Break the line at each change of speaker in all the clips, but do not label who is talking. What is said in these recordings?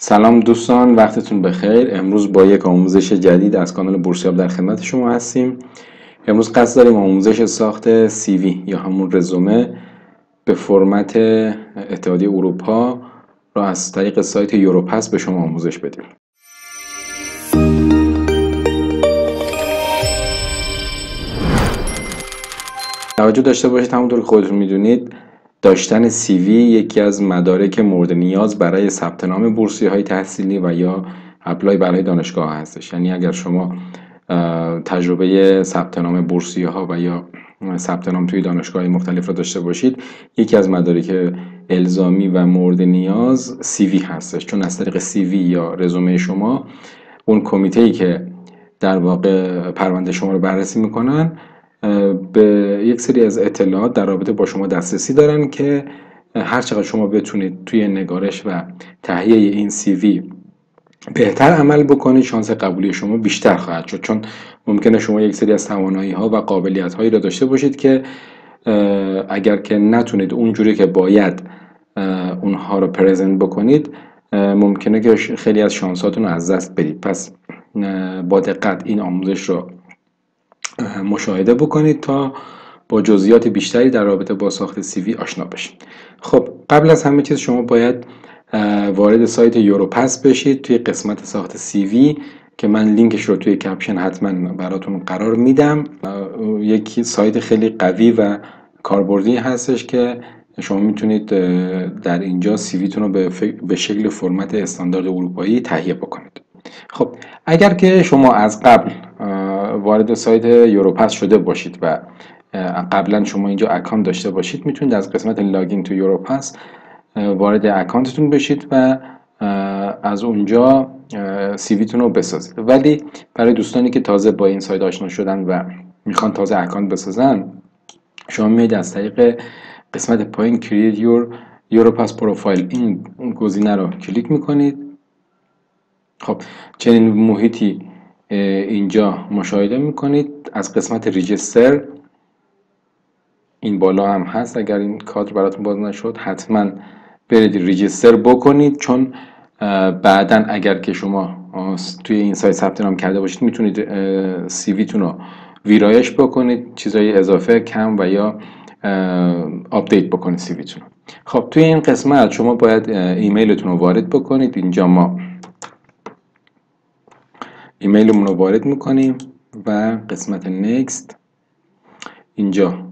سلام دوستان، وقتتون بخیر. امروز با یک آموزش جدید از کانال بورسیاب در خدمت شما هستیم. امروز قصد داریم آموزش ساخت CV یا همون رزومه به فرمت اتحادیه اروپا را از طریق سایت یوروپس به شما آموزش بدیم. توجه داشته باشید، همونطور که خودتون میدونید داشتن CV یکی از مدارک مورد نیاز برای ثبت نام بورسیه‌های تحصیلی و یا اپلای برای دانشگاه هستش. یعنی اگر شما تجربه ثبت نام بورسیه‌ها و یا ثبت نام توی دانشگاه‌های مختلف را داشته باشید، یکی از مدارک الزامی و مورد نیاز CV هستش، چون از طریق CV یا رزومه شما اون کمیته‌ای که در واقع پرونده شما رو بررسی میکنن به یک سری از اطلاعات در رابطه با شما دسترسی دارن که هر چقدر شما بتونید توی نگارش و تهیه این CV بهتر عمل بکنید، شانس قبولی شما بیشتر خواهد شد، چون ممکنه شما یک سری از توانایی‌ها و قابلیت‌هایی را داشته باشید که اگر که نتونید اونجوری که باید اونها رو پرزنت بکنید، ممکنه که خیلی از شانساتون رو از دست بدید. پس با دقت این آموزش رو مشاهده بکنید تا با جزئیات بیشتری در رابطه با ساخت CV آشنا بشید. خب، قبل از همه چیز شما باید وارد سایت یوروپس بشید. توی قسمت ساخت CV که من لینکش رو توی کپشن حتما براتون قرار میدم، یک سایت خیلی قوی و کاربردی هستش که شما میتونید در اینجا CV تون رو به شکل فرمت استاندارد اروپایی تهیه بکنید. خب، اگر که شما از قبل وارد سایت یوروپس شده باشید و قبلا شما اینجا اکانت داشته باشید، میتونید از قسمت لاگین تو یوروپس وارد اکانتتون بشید و از اونجا CV تون رو بسازید. ولی برای دوستانی که تازه با این سایت آشنا شدن و میخوان تازه اکانت بسازن، شما میید از طریق قسمت پایین Create Your Europass Profile این گزینه رو کلیک میکنید. خب، چنین محیطی اینجا مشاهده میکنید. از قسمت ریجستر این بالا هم هست، اگر این کادر براتون باز نشد حتما برید ریجستر بکنید، چون بعدن اگر که شما توی این سایت ثبت نام کرده باشید میتونید CV تون رو ویرایش بکنید، چیزای اضافه کم و یا آپدیت بکنید CV تون. خب، توی این قسمت شما باید ایمیلتون رو وارد بکنید. اینجا ما ایمیلمون رو وارد میکنیم و قسمت نکست اینجا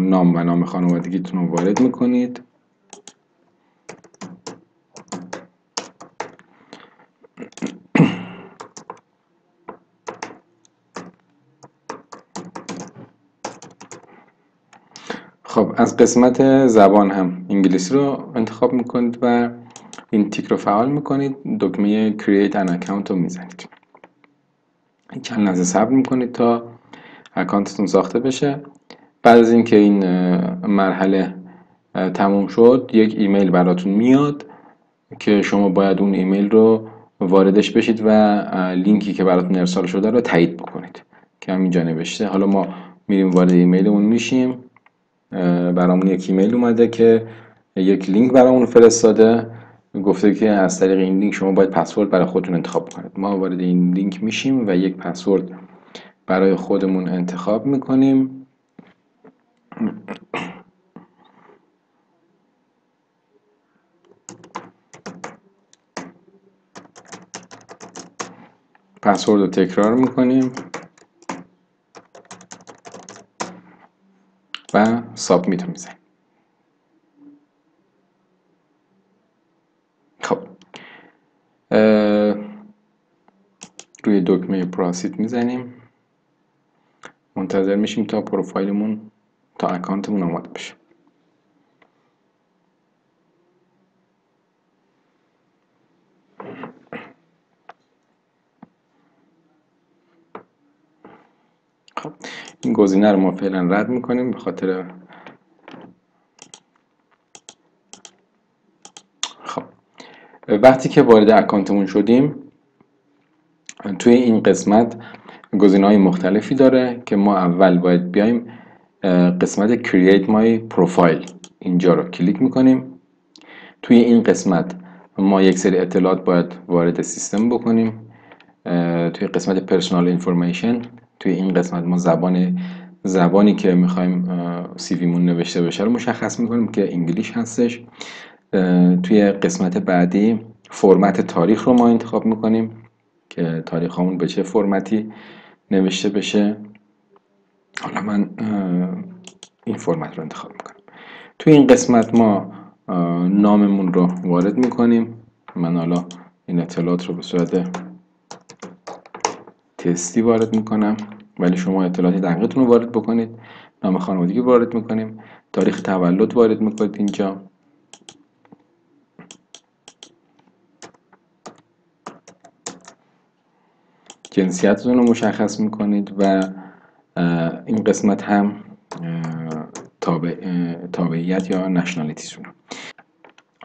نام و نام خانوادگیتون رو وارد میکنید. خب، از قسمت زبان هم انگلیسی رو انتخاب میکنید و این تیک رو فعال میکنید. دکمه Create an Account رو میزنید. چند لحظه صبر میکنید تا اکانتتون ساخته بشه. بعد از اینکه این مرحله تموم شد، یک ایمیل براتون میاد که شما باید اون ایمیل رو واردش بشید و لینکی که براتون ارسال شده رو تایید بکنید که همینجا نوشته. حالا ما میریم وارد ایمیلمون میشیم. برامون یک ایمیل اومده که یک لینک برامون فرستاده، گفته که از طریق این لینک شما باید پسورد برای خودتون انتخاب کنید. ما وارد این لینک میشیم و یک پسورد برای خودمون انتخاب میکنیم. پسورد رو تکرار میکنیم و سابمیت رو میزنیم. خب، روی دکمه پروسید میزنیم، منتظر میشیم تا پروفایلمون، تا اکانتمون آماده بشه. خب، این گزینه رو ما فعلا رد میکنیم به خاطر خب، وقتی که وارد اکانتمون شدیم، توی این قسمت گزینه‌های مختلفی داره که ما اول باید بیایم قسمت Create My Profile اینجا رو کلیک میکنیم. توی این قسمت ما یک سری اطلاعات باید وارد سیستم بکنیم. توی قسمت پرسونال اینفورمیشن، توی این قسمت ما زبانی که میخوایم سی ویمون نوشته بشه رو مشخص میکنیم که انگلیش هستش. توی قسمت بعدی فرمت تاریخ رو ما انتخاب میکنیم که تاریخ همون به چه فرمتی نوشته بشه. حالا من این فرمت رو انتخاب میکنم. توی این قسمت ما ناممون رو وارد میکنیم. من حالا این اطلاعات رو به صورت تستی وارد میکنم، ولی شما اطلاعات دقیقتون رو وارد بکنید. نام خانوادگی وارد میکنیم، تاریخ تولد وارد میکنید اینجا، جنسیتتون رو مشخص میکنید و این قسمت هم تابعیت یا نشنالیتیتون.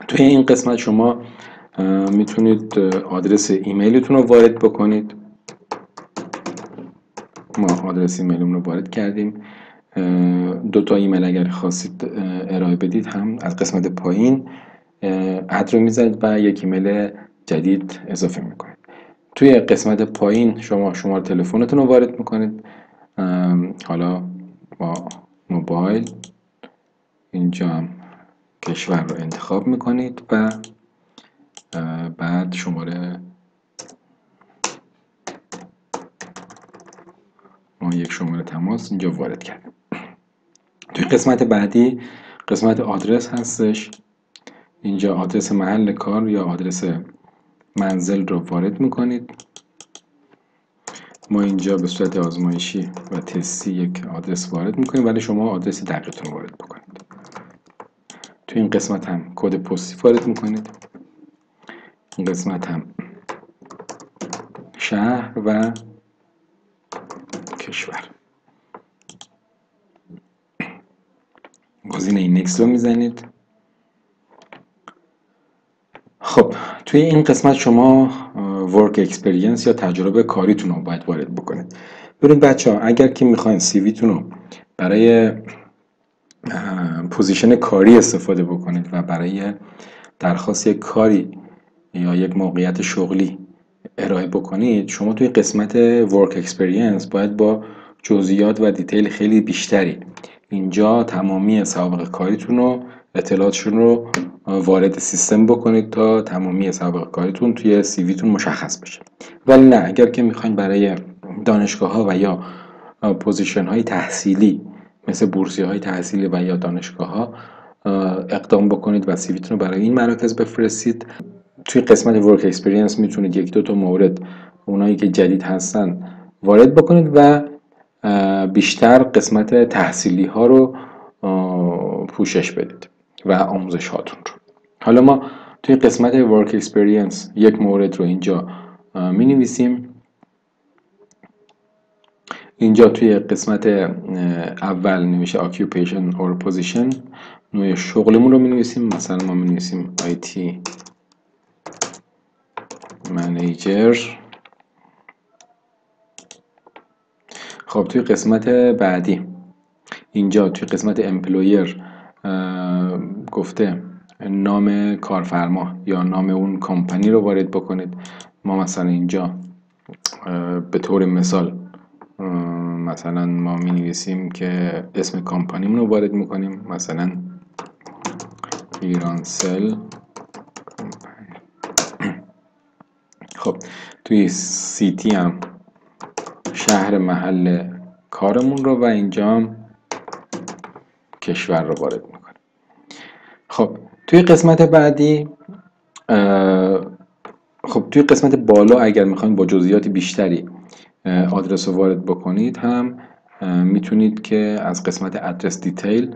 توی این قسمت شما میتونید آدرس ایمیلتون رو وارد بکنید. ما آدرس ایمیلمون رو وارد کردیم. دو تا ایمیل اگر خواستید ارائه بدید هم از قسمت پایین اد رو میزنید و یک ایمیل جدید اضافه میکنید. توی قسمت پایین شما شماره تلفنتون رو وارد میکنید. حالا با موبایل اینجا هم کشور رو انتخاب میکنید و بعد ما یک شماره تماس اینجا وارد کردیم. توی قسمت بعدی قسمت آدرس هستش. اینجا آدرس محل کار یا آدرس منزل رو وارد میکنید. ما اینجا به صورت آزمایشی و تستی یک آدرس وارد میکنیم، ولی شما آدرس دقیقتون رو وارد بکنید. توی این قسمت هم کد پستی وارد میکنید. این قسمت هم شهر و کشور. گزینه نکست رو میزنید. خب توی این قسمت شما ورک اکسپریانس یا تجربه کاریتون رو باید وارد بکنید. ببینید بچه‌ها، اگر که میخواین سی ویتون رو برای پوزیشن کاری استفاده بکنید و برای درخواست یک کاری یا یک موقعیت شغلی ارائه بکنید، شما توی قسمت ورک اکسپریانس باید با جزئیات و دیتیل خیلی بیشتری اینجا تمامی سوابق کاریتون رو، اطلاعاتشون رو وارد سیستم بکنید تا تمامی سوابق کاریتون توی سی ویتون مشخص بشه. ولی نه، اگر که میخواین برای دانشگاه ها و یا پوزیشن های تحصیلی مثل بورسیه های تحصیلی و یا دانشگاه ها اقدام بکنید و سی ویتون رو برای این مراکز بفرستید، توی قسمت ورک اکسپریانس میتونید یک دو تا مورد اونایی که جدید هستن وارد بکنید و بیشتر قسمت تحصیلی ها رو پوشش بدید و آموزش هاتون رو. حالا ما توی قسمت ورک اکسپریانس یک مورد رو اینجا می نویسیم. اینجا توی قسمت اول نمیشه occupation or position، نوع شغلمون رو می نویسیم. مثلا ما می نویسیم IT manager. خب توی قسمت بعدی اینجا توی قسمت امپلویر گفته نام کارفرما یا نام اون کمپانی رو وارد بکنید. ما مثلا اینجا به طور مثال مثلا ما می نویسیم که اسم کمپانیمون رو وارد میکنیم، مثلا ایرانسل. خب توی سیتی هم شهر محل کارمون رو و اینجا هم کشور رو وارد میکنیم. خب توی قسمت بعدی توی قسمت بالا اگر میخواین با جزئیات بیشتری آدرس رو وارد بکنید هم میتونید که از قسمت ادرس دیتیل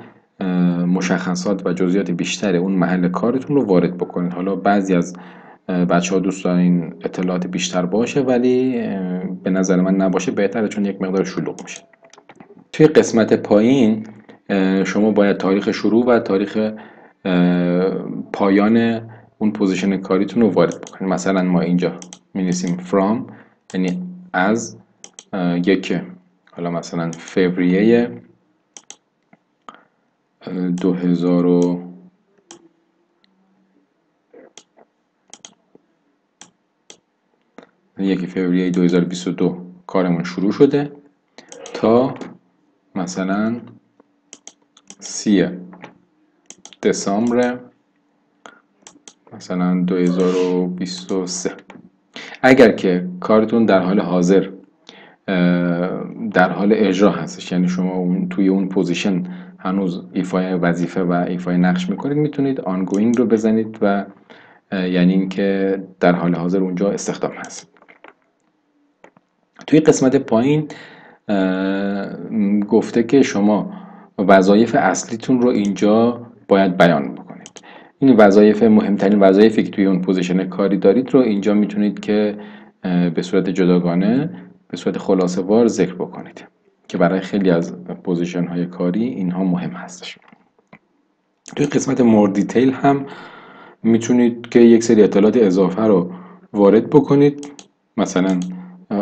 مشخصات و جزئیات بیشتر اون محل کارتون رو وارد بکنید. حالا بعضی از بچه ها دوست دارن این اطلاعات بیشتر باشه، ولی به نظر من نباشه بهتره، چون یک مقدار شلوغ میشه. توی قسمت پایین شما باید تاریخ شروع و تاریخ پایان اون پوزیشن کاریتون رو وارد بکنید. مثلا ما اینجا می‌نویسیم from، یعنی از یک، حالا مثلا فوریه 2000 1 فوریه 2022 کارمون شروع شده تا مثلا 30 دسامبر مثلا 2023. اگر که کارتون در حال حاضر در حال اجرا هستش، یعنی شما توی اون پوزیشن هنوز ایفای وظیفه و ایفای نقش میکنید، میتونید آنگوینگ رو بزنید و یعنی اینکه در حال حاضر اونجا استخدام هست. توی قسمت پایین گفته که شما وظایف اصلیتون رو اینجا باید بیان بکنید. این وظایف، مهمترین وظایفی که توی اون پوزیشن کاری دارید رو اینجا میتونید که به صورت جداگانه، به صورت خلاصه وار ذکر بکنید که برای خیلی از پوزیشن های کاری اینها مهم هستش. توی قسمت مور دیتیل هم میتونید که یک سری اطلاعات اضافه رو وارد بکنید، مثلا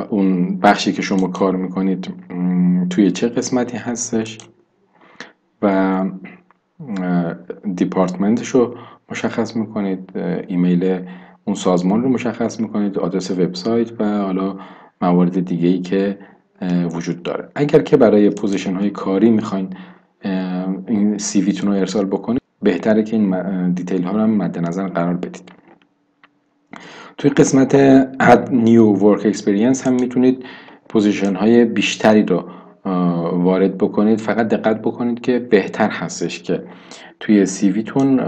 اون بخشی که شما کار میکنید توی چه قسمتی هستش و دیپارتمنتش رو مشخص میکنید، ایمیل اون سازمان رو مشخص میکنید، آدرس وبسایت و حالا موارد دیگه‌ای که وجود داره. اگر که برای پوزیشن های کاری میخواین این سی ویتون رو ارسال بکنید، بهتره که این دیتیل ها رو هم مد نظر قرار بدید. توی قسمت Add New Work Experience هم میتونید پوزیشن های بیشتری رو وارد بکنید. فقط دقت بکنید که بهتر هستش که توی سی ویتون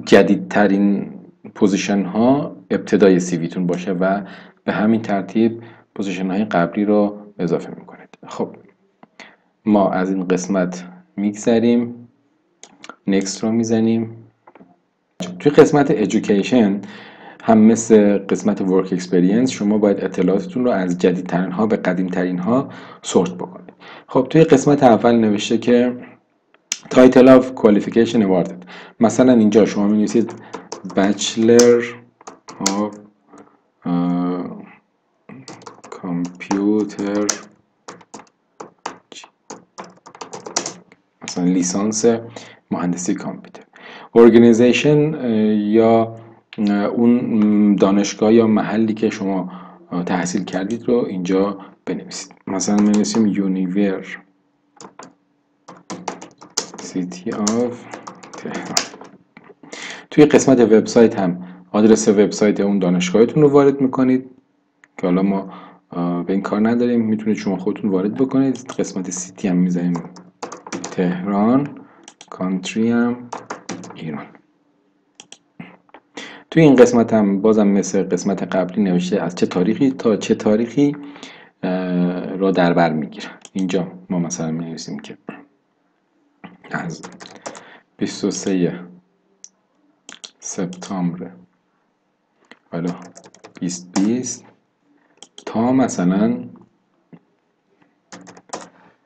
جدیدترین پوزیشن ها ابتدای سی ویتون باشه و به همین ترتیب پوزیشن های قبلی رو اضافه میکنید. خب ما از این قسمت میگذریم، نکست رو میزنیم. توی قسمت Education هم مثل قسمت Work Experience شما باید اطلاعاتتون رو از جدیدترین ها به قدیمترین ها سورت بکنید. خب توی قسمت اول نوشته که Title of Qualification Awarded. مثلا اینجا شما می نویسید Bachelor of Computer، مثلا لیسانس مهندسی کامپیوتر. Organization یا اون دانشگاه یا محلی که شما تحصیل کردید رو اینجا بنویسید. مثلا می نویسیم University of تهران. توی قسمت وبسایت هم آدرس وبسایت اون دانشگاهتون رو وارد میکنید که حالا ما به این کار نداریم، میتونید شما خودتون وارد بکنید. قسمت سیتی هم میزنیم تهران، کانتری هم ایران. توی این قسمت هم بازم مثل قسمت قبلی نوشته از چه تاریخی تا چه تاریخی را در بر میگیره. اینجا ما مثلا می نویسیم که از 23 سپتامبر حالا 2020 تا مثلا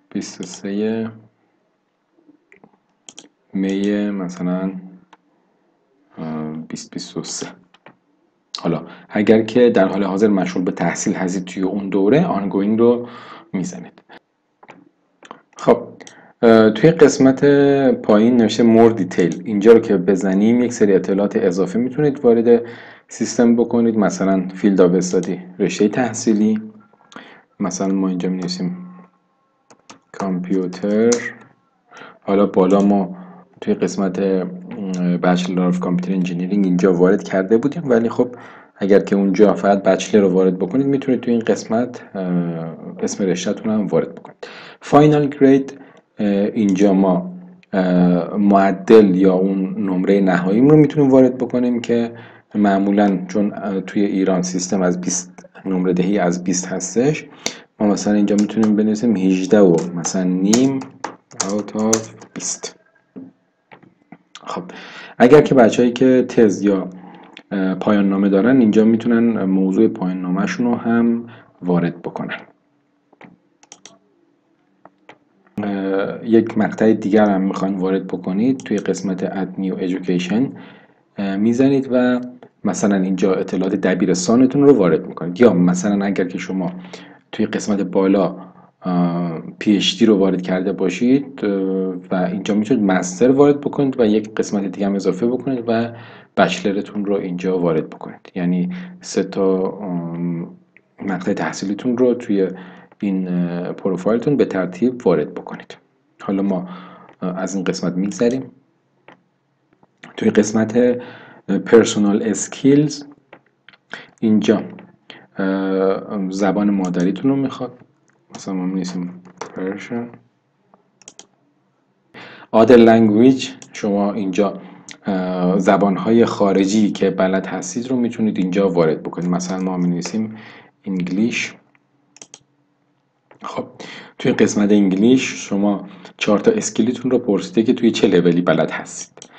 23 می مثلا 2023. حالا اگر که در حال حاضر مشغول به تحصیل هستید توی اون دوره، آنگوینگ رو میزنید. خب توی قسمت پایین نوشته مور دیتیل. اینجا رو که بزنیم یک سری اطلاعات اضافه میتونید وارد سیستم بکنید، مثلا فیلد آف استادی، رشته تحصیلی. مثلا ما اینجا می نویسیم کامپیوتر. حالا بالا ما توی قسمت بچلر آف کامپیوتر انجینیرینگ اینجا وارد کرده بودیم، ولی خب اگر که اونجا فقط بچلر رو وارد بکنید، میتونید توی این قسمت اسم رشته‌تون هم وارد بکنید. فاینال گرید، اینجا ما معدل یا اون نمره نهایی رو میتونیم وارد بکنیم که معمولا چون توی ایران سیستم از 20 نمره دهی از 20 هستش، ما مثلا اینجا میتونیم بنویسیم 18 و مثلا نیم out of 20. خب اگر که بچه‌هایی که تز یا پایان نامه دارن، اینجا میتونن موضوع پایان نامه شون رو هم وارد بکنن. یک مقطع دیگر هم میخواین وارد بکنید، توی قسمت Add New Education میزنید و مثلا اینجا اطلاعات دبیرستانتون رو وارد میکنید، یا مثلا اگر که شما توی قسمت بالا PhD رو وارد کرده باشید و اینجا میتونید مستر وارد بکنید و یک قسمت دیگه هم اضافه بکنید و بچلرتون رو اینجا وارد بکنید. یعنی 3 تا مقطع تحصیلیتون رو توی این پروفایلتون به ترتیب وارد بکنید. حالا ما از این قسمت میگذریم. توی قسمت پرسونال اسکیلز اینجا زبان مادریتون رو میخواد، مثلا ما می‌نویسیم Persian. Other language، شما اینجا زبانهای خارجی که بلد هستید رو میتونید اینجا وارد بکنید، مثلا ما می‌نویسیم انگلیش. خب توی قسمت انگلیش شما 4 تا اسکیلتون رو پرسیده که توی چه لولی بلد هستید.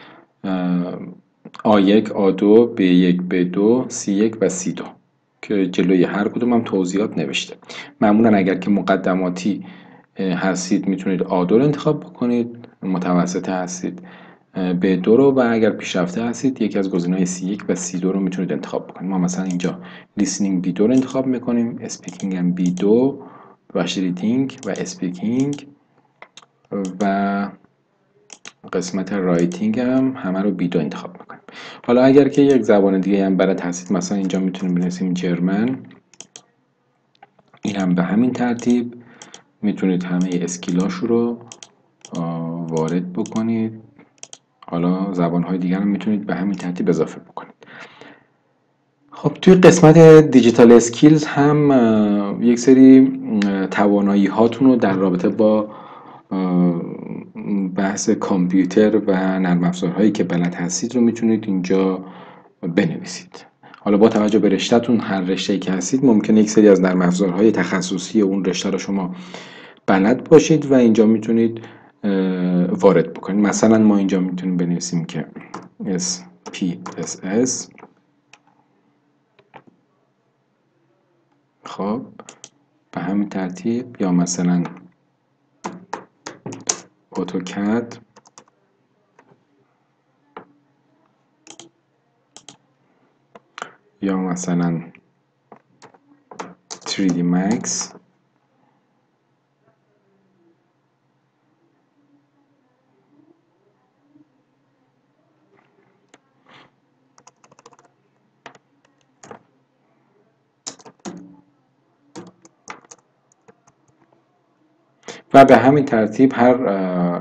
A1 A2 B1 B2 C1 و C2 که جلوی هر کدوم هم توضیحات نوشته. معمولا اگر که مقدماتی هستید میتونید A2 رو انتخاب بکنید، متوسطه هستید B2 رو، و اگر پیشرفته هستید یکی از گزینه‌های C1 و C2 رو میتونید انتخاب بکنید. ما مثلا اینجا listening B2 رو انتخاب میکنیم، speaking هم B2 و reading و speaking و قسمت رایتینگ هم همه رو B2 انتخاب میکنیم. حالا اگر که یک زبان دیگه هم بلد هستید، مثلا اینجا میتونیم بنویسیم جرمن، این هم به همین ترتیب میتونید همه اسکیلاشو رو وارد بکنید. حالا زبانهای دیگر هم میتونید به همین ترتیب اضافه بکنید. خب توی قسمت دیجیتال اسکیلز هم یک سری توانایی هاتون رو در رابطه با بحث کامپیوتر و نرم افزارهایی که بلد هستید رو میتونید اینجا بنویسید. حالا با توجه به رشته‌تون، هر رشته‌ای که هستید ممکنه یک سری از نرم افزارهای تخصصی اون رشته رو شما بلد باشید و اینجا میتونید وارد بکنید. مثلا ما اینجا میتونیم بنویسیم که SPSS. خب به همین ترتیب، یا مثلا اتوکد، یا مثلا 3D Max. و به همین ترتیب هر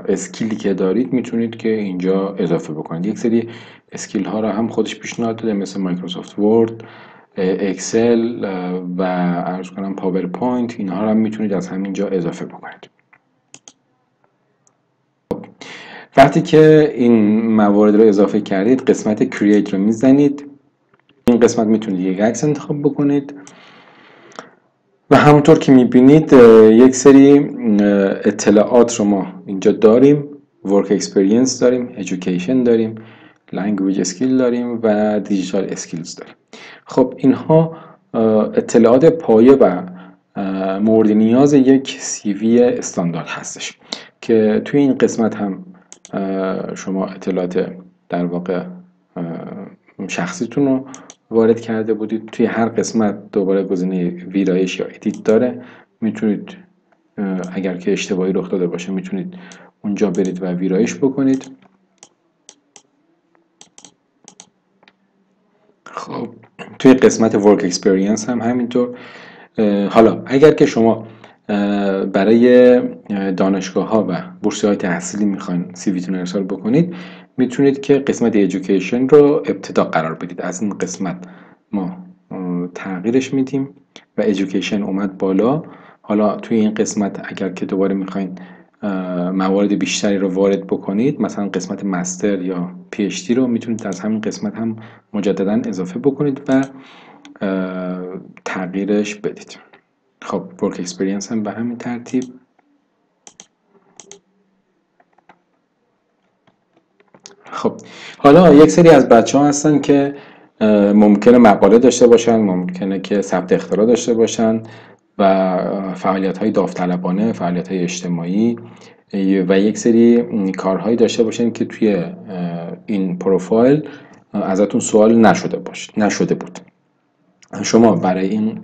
اسکیلی که دارید میتونید که اینجا اضافه بکنید. یک سری اسکیل ها رو هم خودش پیشنهاد داده، مثل مایکروسافت ورد، اکسل و عرض کنم پاورپوینت. اینها رو هم میتونید از همینجا اضافه بکنید. وقتی که این موارد رو اضافه کردید، قسمت کرییت رو میزنید. این قسمت میتونید یک عکس انتخاب بکنید و همونطور که میبینید یک سری اطلاعات رو ما اینجا داریم. ورک اکسپریانس داریم، ایژوکیشن داریم، لنگویج اسکیل داریم و دیجیتال اسکیلز داریم. خب اینها اطلاعات پایه و مورد نیاز یک CV استاندارد هستش که توی این قسمت هم شما اطلاعات در واقع شخصیتون رو وارد کرده بودید. توی هر قسمت دوباره گزینه ویرایش یا ادیت داره، میتونید اگر که اشتباهی رخ داده باشه میتونید اونجا برید و ویرایش بکنید. خب توی قسمت ورک اکسپریانس هم همینطور. حالا اگر که شما برای دانشگاه ها و بورسیه های تحصیلی میخواین سیویتون ارسال بکنید، میتونید که قسمت ایژوکیشن رو ابتدا قرار بدید. از این قسمت ما تغییرش میدیم و ایژوکیشن اومد بالا. حالا توی این قسمت اگر که دوباره میخواین موارد بیشتری رو وارد بکنید، مثلا قسمت مستر یا PhD رو میتونید از همین قسمت هم مجددا اضافه بکنید و تغییرش بدید. خب ورک اکسپریانس هم به همین ترتیب. خب حالا یک سری از بچه ها هستن که ممکنه مقاله داشته باشن، ممکنه که ثبت اختراع داشته باشن و فعالیت های داوطلبانه، فعالیت های اجتماعی و یک سری کارهایی داشته باشن که توی این پروفایل ازتون سوال نشده بود. شما برای این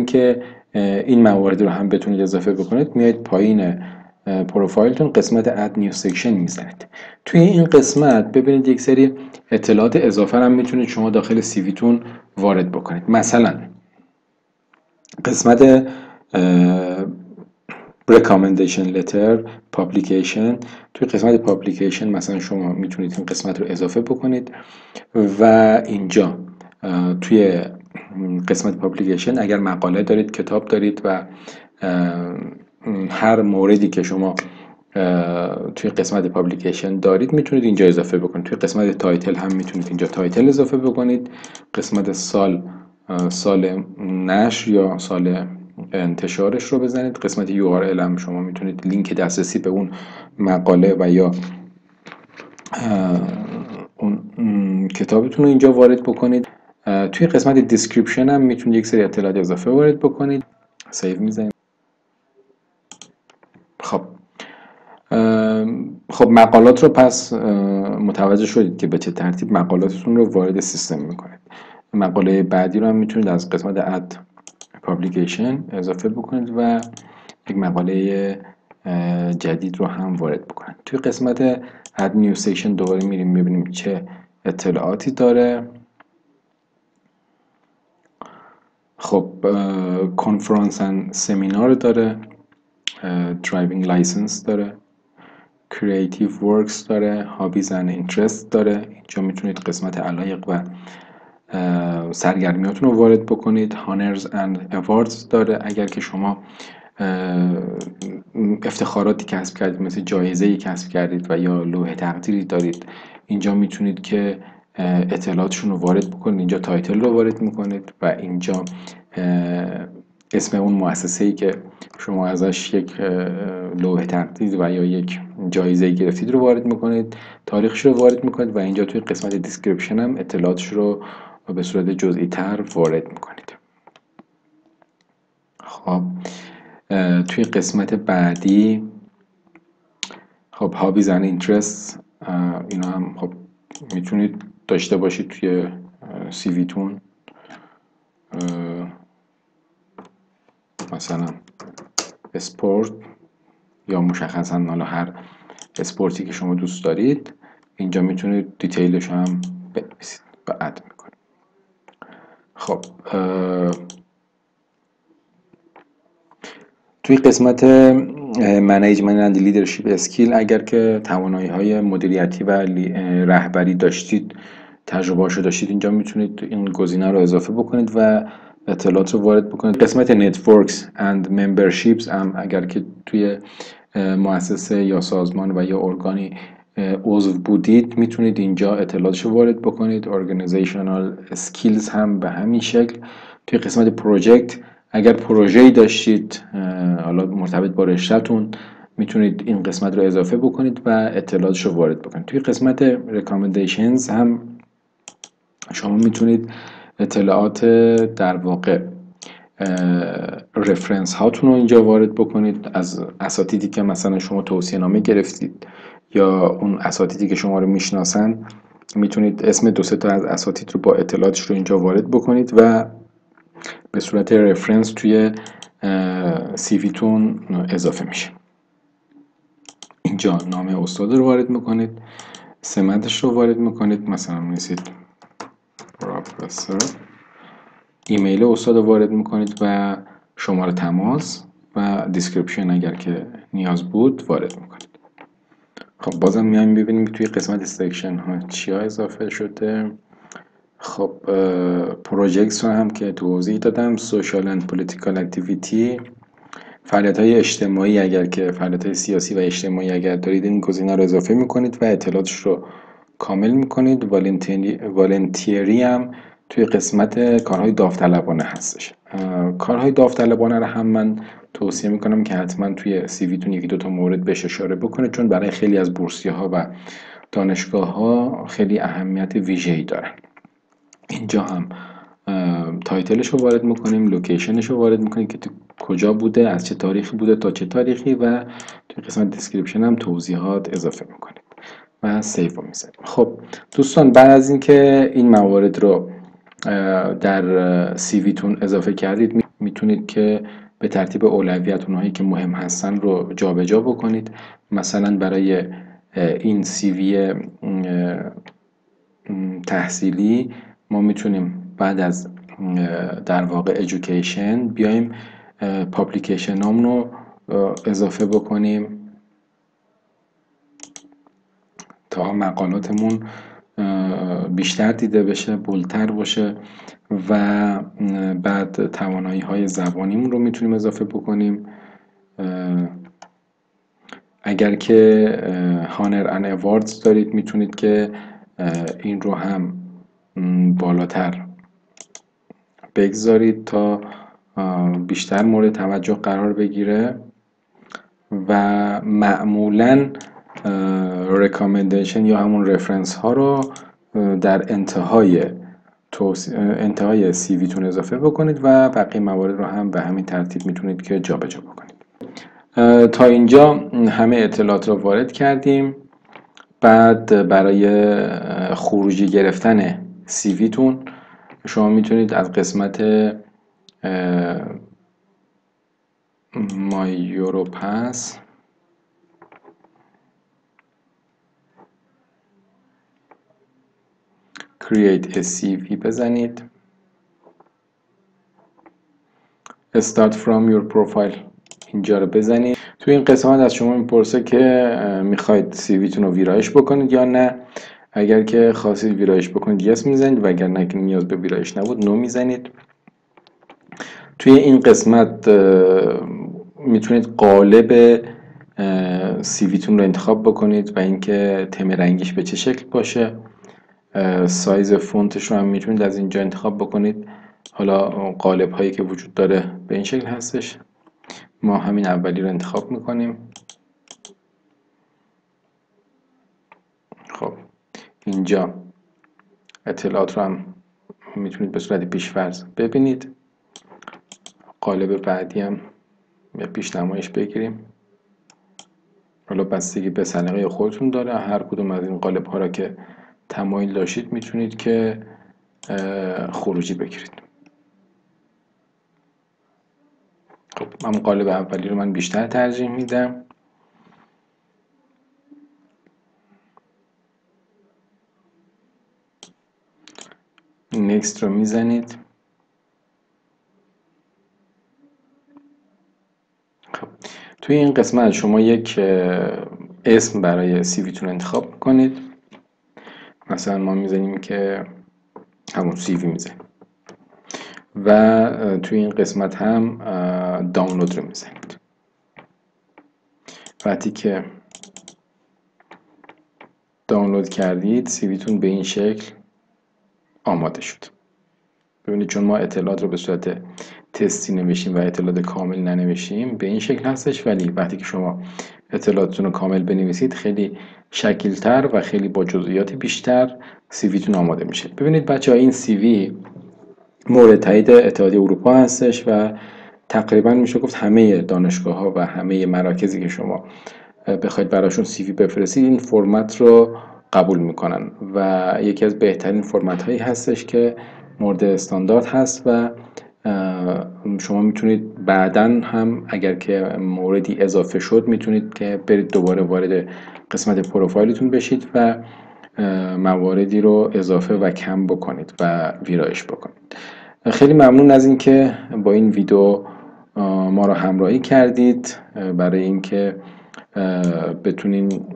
که این موارد رو هم بتونید اضافه بکنید، میایید پایین پروفایلتون قسمت اد نیو سکشن میزنید. توی این قسمت ببینید یک سری اطلاعات اضافه هم میتونید شما داخل سیویتون وارد بکنید. مثلا قسمت recommendation letter publication، توی قسمت publication مثلا شما میتونید این قسمت رو اضافه بکنید و اینجا توی قسمت publication اگر مقاله دارید، کتاب دارید و هر موردی که شما توی قسمت پابلیکیشن دارید میتونید اینجا اضافه بکنید. توی قسمت تایتل هم میتونید اینجا تایتل اضافه بکنید. قسمت سال نشر یا سال انتشارش رو بزنید. قسمت URL هم شما میتونید لینک دسترسی به اون مقاله و یا اون کتابتون رو اینجا وارد بکنید. توی قسمت دیسکریپشن هم میتونید یک سری اطلاعات اضافه وارد بکنید. سیو میزنید. خب مقالات رو پس متوجه شدید که به چه ترتیب مقالاتتون رو وارد سیستم میکنید. مقاله بعدی رو هم میتونید از قسمت اد پابلیکیشن اضافه بکنید و یک مقاله جدید رو هم وارد بکنید. توی قسمت اد نیو سیکشن دوباره میریم ببینیم چه اطلاعاتی داره. خب کنفرانس اند سمینار داره، درایوینگ لایسنس داره، کریتیو ورکس داره، هابیز اند اینترست داره. اینجا میتونید قسمت علایق و سرگرمیاتون رو وارد بکنید. هانرز اند اواردز داره، اگر که شما افتخاراتی کسب کردید، مثل جایزه‌ای کسب کردید و یا لوح تقدیری دارید، اینجا میتونید که اطلاعاتشون رو وارد بکنید. اینجا تایتل رو وارد میکنید و اینجا اسم اون مؤسسه‌ای که شما ازش یک لوح تقدیر و یا یک جایزه گرفتید رو وارد میکنید، تاریخش رو وارد میکنید و اینجا توی قسمت دیسکریپشن هم اطلاعاتش رو به صورت جزئی تر وارد میکنید. خب توی قسمت بعدی خب هابیز اند اینترست، اینا هم خب میتونید داشته باشید توی سیویتون. مثلا اسپورت یا مشخصا حالا هر اسپورتی که شما دوست دارید اینجا میتونید دیتیلش هم بنویسید و اد میکنید. خب توی قسمت منیجمنت اند لیدرشپ اسکیل، اگر که توانایی های مدیریتی و رهبری داشتید، تجربه‌اشو داشتید، اینجا میتونید این گزینه رو اضافه بکنید و اطلاعات رو وارد بکنید. قسمت نتورکس اند ممبرشیپس هم اگر که توی مؤسسه یا سازمان و یا ارگانی عضو بودید میتونید اینجا اطلاعاتش رو وارد بکنید. ارگانیزیشنال اسکیلز هم به همین شکل. توی قسمت پروژکت اگر پروژه‌ای داشتید حالا مرتبط با رشته‌تون میتونید این قسمت رو اضافه بکنید و اطلاعاتش رو وارد بکنید. توی قسمت ریکامندیشنز هم شما میتونید اطلاعات در واقع رفرنس هاتون رو اینجا وارد بکنید، از اساتیدی که مثلا شما توصیه نامه گرفتید یا اون اساتیدی که شما رو میشناسن، میتونید اسم دو سه تا از اساتید رو با اطلاعاتش رو اینجا وارد بکنید و به صورت رفرنس توی سیویتون اضافه میشه. اینجا نام استاد رو وارد میکنید، سمتش رو وارد میکنید، مثلا می‌نویسید پروفسور، ایمیل استاد رو وارد میکنید و شماره تماس و دیسکریپشن اگر که نیاز بود وارد میکنید. خب بازم میایم ببینیم توی قسمت سکشن ها چیا اضافه شده. خب پروژکتس رو هم که توضیح دادم. سوشال اند پولیتیکال اکتیویتی، فعالیت های اجتماعی، اگر که فعالیت های سیاسی و اجتماعی اگر دارید این گزینه رو اضافه میکنید و اطلاعاتش رو کامل میکنید. والنتیری هم توی قسمت کارهای داوطلبانه هستش. کارهای داوطلبانه رو هم من توصیه میکنم که حتما توی سیویتون یکی دوتا مورد بهش اشاره بکنید، چون برای خیلی از بورسیه‌ها و دانشگاه‌ها خیلی اهمیت ویژه‌ای دارن. اینجا هم تایتلش رو وارد میکنیم، لوکیشنش رو وارد میکنیم که تو کجا بوده، از چه تاریخی بوده تا چه تاریخی و توی قسمت دیسکریپشن هم توضیحات اضافه میکنیم و سیو رو میزنیم. خب دوستان، بعد از اینکه این موارد رو در سیویتون اضافه کردید میتونید که به ترتیب اولویت اونهایی که مهم هستن رو جابجا بکنید. مثلا برای این CV تحصیلی ما میتونیم بعد از در واقع education بیایم پابلیکیشن نام رو اضافه بکنیم تا مقالاتمون بیشتر دیده بشه، بولتر باشه. و بعد توانایی های زبانیمون رو میتونیم اضافه بکنیم. اگر که هانر ان اواردز دارید میتونید که این رو هم بالاتر بگذارید تا بیشتر مورد توجه قرار بگیره. و معمولاً ریکامندیشن یا همون رفرنس ها رو در انتهای CV تون اضافه بکنید و بقیه موارد رو هم به همین ترتیب میتونید که جابجا بکنید. تا اینجا همه اطلاعات رو وارد کردیم. بعد برای خروجی گرفتن CV تون شما میتونید از قسمت مای یوروپاس create a CV بزنید. start from your profile اینجا رو بزنید. توی این قسمت از شما میپرسه که میخواید CV تون رو ویرایش بکنید یا نه. اگر که خواستید ویرایش بکنید yes میزنید و اگر نه که نیاز به ویرایش نبود نو میزنید. توی این قسمت میتونید قالب CV تون رو انتخاب بکنید و اینکه تم رنگیش به چه شکل باشه. سایز فونتش رو هم میتونید از اینجا انتخاب بکنید. حالا قالب هایی که وجود داره به این شکل هستش. ما همین اولی رو انتخاب میکنیم. خب اینجا اطلاعات رو هم میتونید به صورت پیش‌فرض ببینید. قالب بعدی هم به پیش نمایش بگیریم. حالا بستگی به سلیقه خودتون داره. هر کدوم از این قالب ها را که تمایل داشتید میتونید که خروجی بگیرید. خب من قالب اولی رو بیشتر ترجیح میدم. next رو میزنید. خب توی این قسمت شما یک اسم برای CV تون انتخاب میکنید. مثلا ما میزنیم که همون CV میزنیم و توی این قسمت هم دانلود رو میزنید. وقتی که دانلود کردید CV تون به این شکل آماده شد. ببینید چون ما اطلاعات رو به صورت تستی نوشتیم و اطلاعات کامل ننوشتیم به این شکل هستش، ولی وقتی که شما اطلاعاتتون رو کامل بنویسید خیلی شکیل‌تر و خیلی با جزئیات بیشتر CV تون آماده میشه. ببینید بچه‌ها این CV مورد تایید اتحادیه اروپا هستش و تقریبا میشه گفت همه دانشگاه‌ها و همه مراکزی که شما بخواید براشون CV بفرستید این فرمت رو قبول میکنن و یکی از بهترین فرمت هایی هستش که مورد استاندارد هست و شما میتونید بعداً هم اگر که موردی اضافه شد میتونید که برید دوباره وارد قسمت پروفایلتون بشید و مواردی رو اضافه و کم بکنید و ویرایش بکنید. خیلی ممنون از اینکه با این ویدیو ما رو همراهی کردید. برای اینکه بتونید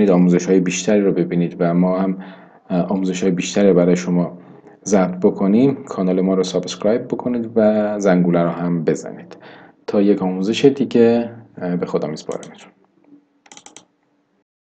آموزش های بیشتری رو ببینید و ما هم آموزش های بیشتری برای شما ضبط بکنیم، کانال ما رو سابسکرایب بکنید و زنگوله رو هم بزنید. تا یک آموزش دیگه به خدا میسپارمتون.